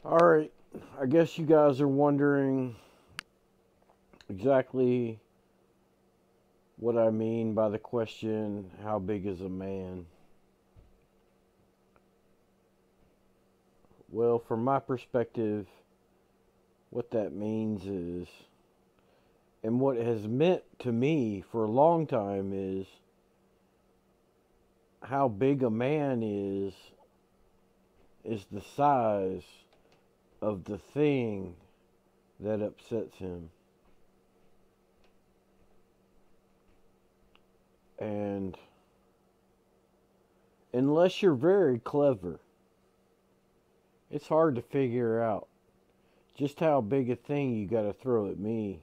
Alright, I guess you guys are wondering exactly what I mean by the question, how big is a man? Well, from my perspective, what that means is, and what it has meant to me for a long time is, how big a man is the size of the thing that upsets him. And unless you're very clever, it's hard to figure out just how big a thing you got to throw at me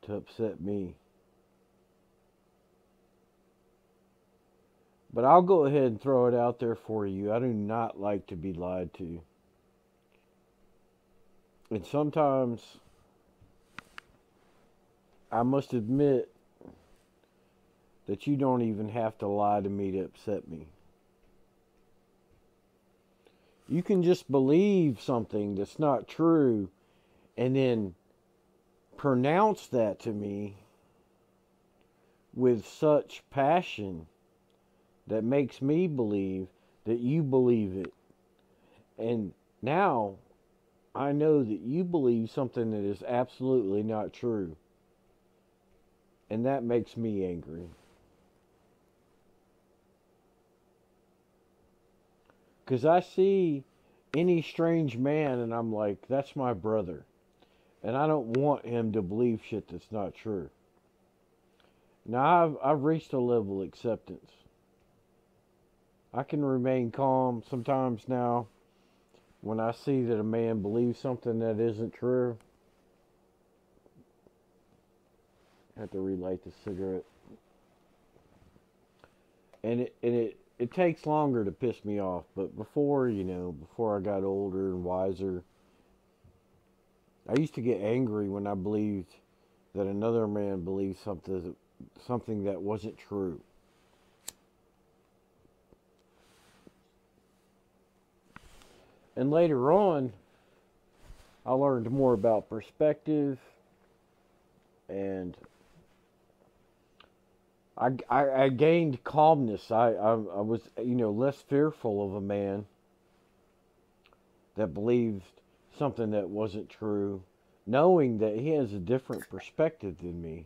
to upset me. But I'll go ahead and throw it out there for you. I do not like to be lied to. And sometimes I must admit that you don't even have to lie to me to upset me. You can just believe something that's not true and then pronounce that to me with such passion that makes me believe that you believe it. And now I know that you believe something that is absolutely not true. And that makes me angry. Because I see any strange man and I'm like, that's my brother. And I don't want him to believe shit that's not true. Now I've reached a level of acceptance. I can remain calm sometimes now when I see that a man believes something that isn't true. I have to relight the cigarette. And it takes longer to piss me off, but before I got older and wiser, I used to get angry when I believed that another man believed something that wasn't true. And later on, I learned more about perspective, and I gained calmness. I was less fearful of a man that believed something that wasn't true, knowing that he has a different perspective than me,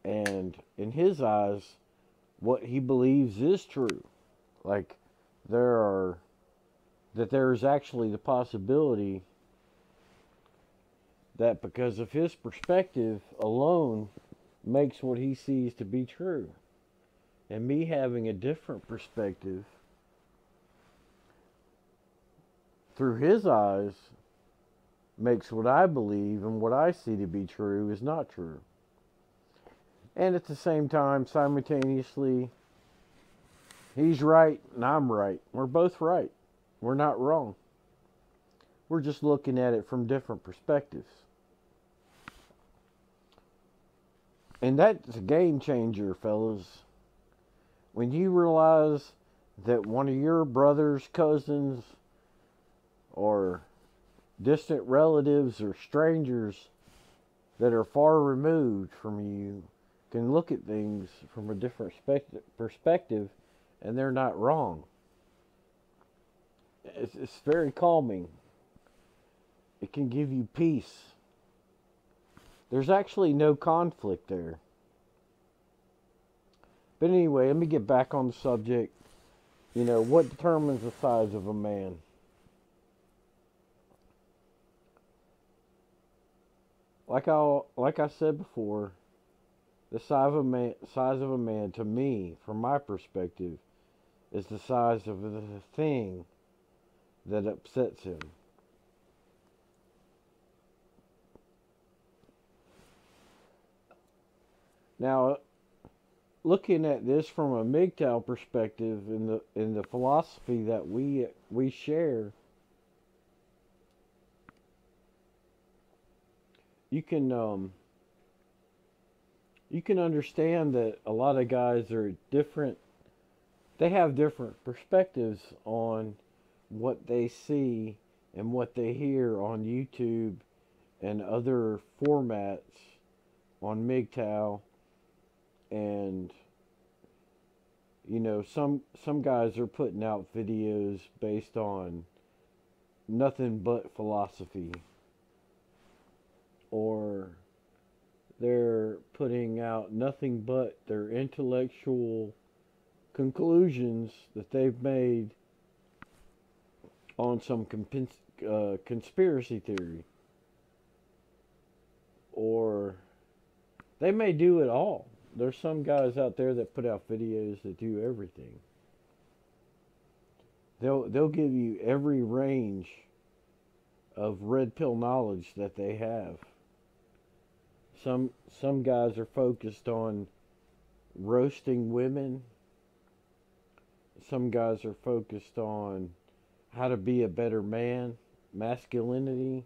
and in his eyes, what he believes is true. Like there are that there is actually the possibility that because of his perspective alone makes what he sees to be true. And me having a different perspective through his eyes makes what I believe and what I see to be true is not true. And at the same time, simultaneously, he's right and I'm right. We're both right. We're not wrong. We're just looking at it from different perspectives. And that's a game changer, fellas. When you realize that one of your brothers, cousins, or distant relatives or strangers that are far removed from you can look at things from a different perspective and they're not wrong. It's very calming. It can give you peace. There's actually no conflict there. But anyway, let me get back on the subject. What determines the size of a man? Like I said before, the size of a man to me, from my perspective, is the size of the thing that upsets him. Now, looking at this from a MGTOW perspective, in the philosophy that we share, you can you can understand that a lot of guys are different. They have different perspectives on what they see and what they hear on YouTube and other formats on MGTOW. And some guys are putting out videos based on nothing but philosophy, or they're putting out nothing but their intellectual conclusions that they've made on some conspiracy theory. Or they may do it all. There's some guys out there that put out videos that do everything. They'll give you every range of red pill knowledge that they have. Some guys are focused on roasting women. Some guys are focused on how to be a better man, masculinity,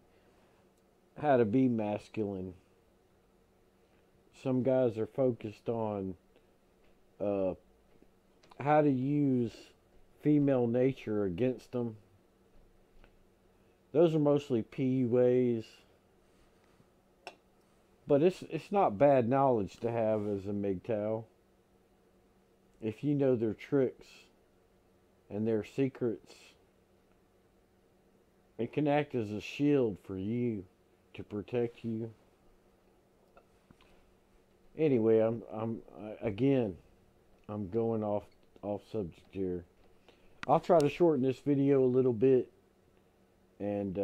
how to be masculine. Some guys are focused on how to use female nature against them. Those are mostly PUAs, but it's not bad knowledge to have as a MGTOW. If you know their tricks and their secrets, it can act as a shield for you to protect you. Anyway, I'm going off subject here. I'll try to shorten this video a little bit, and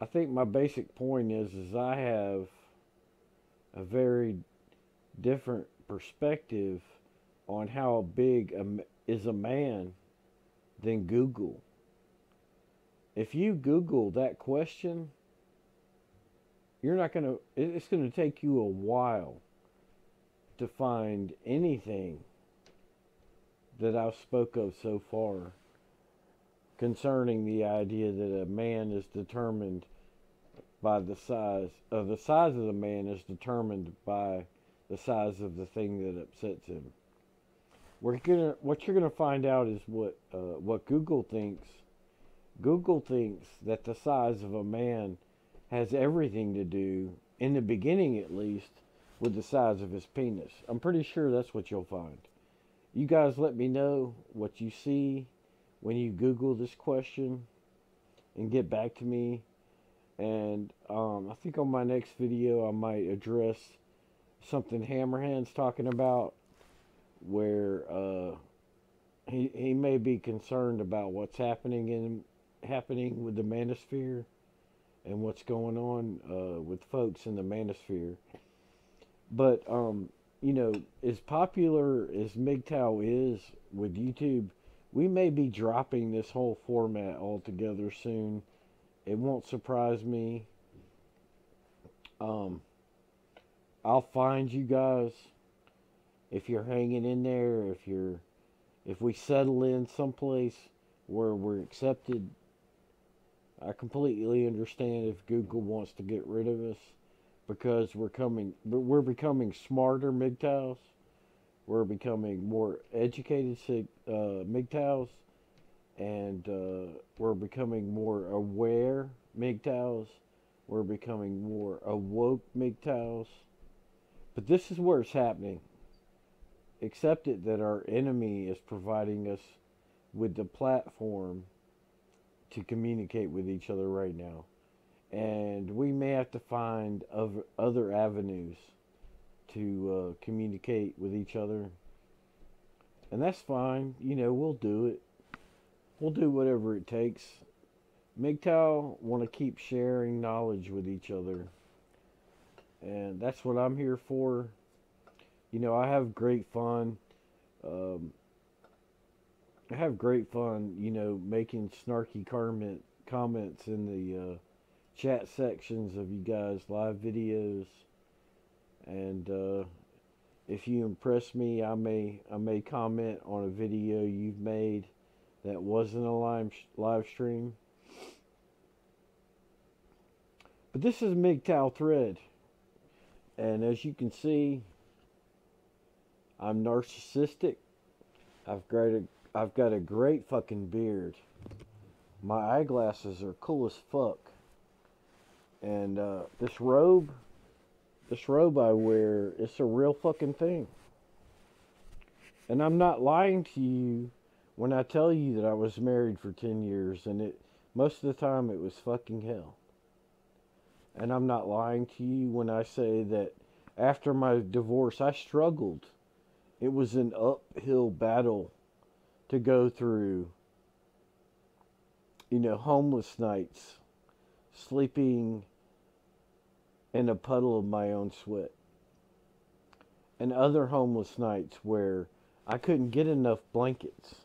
I think my basic point is I have a very different perspective on how big is a man than Google. If you Google that question, it's gonna take you a while to find anything that I've spoke of so far concerning the idea that a man is determined by the size of the man is determined by the size of the thing that upsets him. What you're gonna find out is what Google thinks. Google thinks that the size of a man has everything to do, in the beginning at least, with the size of his penis. I'm pretty sure that's what you'll find. You guys let me know what you see when you Google this question and get back to me. And I think on my next video I might address something Hammerhand's talking about, where he may be concerned about what's happening with the manosphere and what's going on with folks in the manosphere. But as popular as MGTOW is with YouTube, we may be dropping this whole format altogether soon. It won't surprise me. I'll find you guys if you're hanging in there. If we settle in someplace where we're accepted. I completely understand if Google wants to get rid of us, because we're becoming smarter MGTOWs. We're becoming more educated MGTOWs, and we're becoming more aware MGTOWs. We're becoming more awoke MGTOWs. But this is where it's happening. Accept it that our enemy is providing us with the platform to communicate with each other right now. And we may have to find other avenues to communicate with each other. And that's fine. We'll do it. We'll do whatever it takes. MGTOW want to keep sharing knowledge with each other. And that's what I'm here for. I have great fun. Making snarky comments in the chat sections of you guys' live videos. And if you impress me, I may comment on a video you've made that wasn't a live stream. But this is a MGTOW thread. And as you can see, I'm narcissistic. I've I've got a great fucking beard. My eyeglasses are cool as fuck. And this robe I wear, it's a real fucking thing. And I'm not lying to you when I tell you that I was married for 10 years and it most of the time it was fucking hell. And I'm not lying to you when I say that after my divorce I struggled. It was an uphill battle to go through, homeless nights, sleeping in a puddle of my own sweat, and other homeless nights where I couldn't get enough blankets.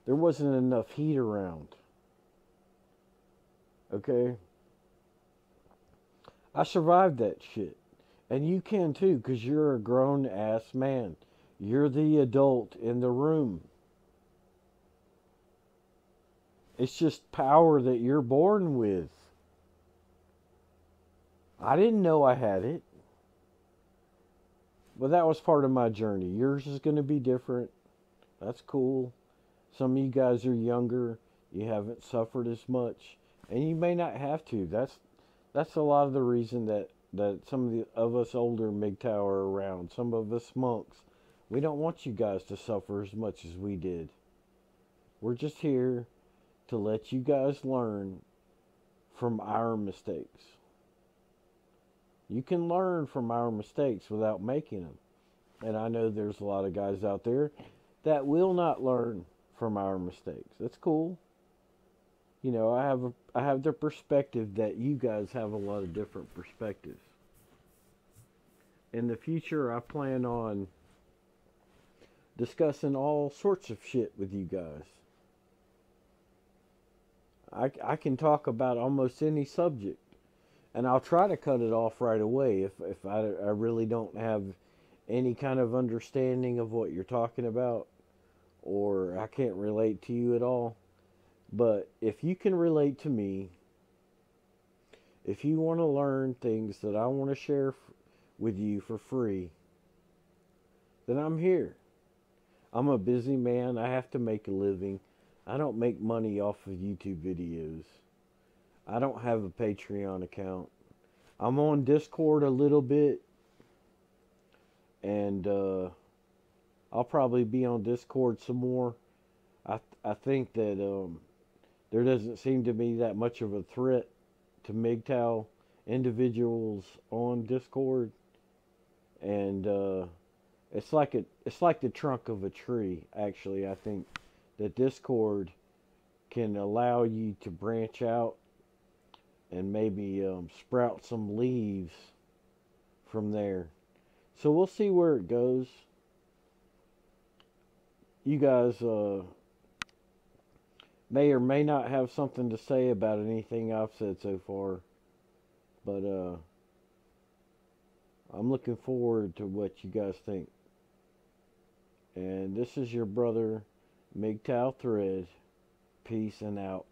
There wasn't enough heat around. Okay? I survived that shit. And you can too, because you're a grown ass man. You're the adult in the room. It's just power that you're born with. I didn't know I had it. But that was part of my journey. Yours is going to be different. That's cool. Some of you guys are younger. You haven't suffered as much. And you may not have to. That's a lot of the reason that some of us older MGTOW are around. Some of us monks. We don't want you guys to suffer as much as we did. We're just here to let you guys learn from our mistakes. You can learn from our mistakes without making them. And I know there's a lot of guys out there that will not learn from our mistakes. That's cool. I have the perspective that you guys have a lot of different perspectives. In the future, I plan on discussing all sorts of shit with you guys. I can talk about almost any subject. And I'll try to cut it off right away if I really don't have any kind of understanding of what you're talking about or I can't relate to you at all. But if you can relate to me, if you want to learn things that I want to share with you for free, then I'm here. I'm a busy man. I have to make a living. I don't make money off of YouTube videos. I don't have a Patreon account. I'm on Discord a little bit. And I'll probably be on Discord some more. I think that there doesn't seem to be that much of a threat to MGTOW individuals on Discord. And it's like the trunk of a tree. Actually, I think that Discord can allow you to branch out and maybe sprout some leaves from there. So we'll see where it goes. You guys may or may not have something to say about anything I've said so far, but I'm looking forward to what you guys think. And this is your brother, MGTOW Thread. Peace and out.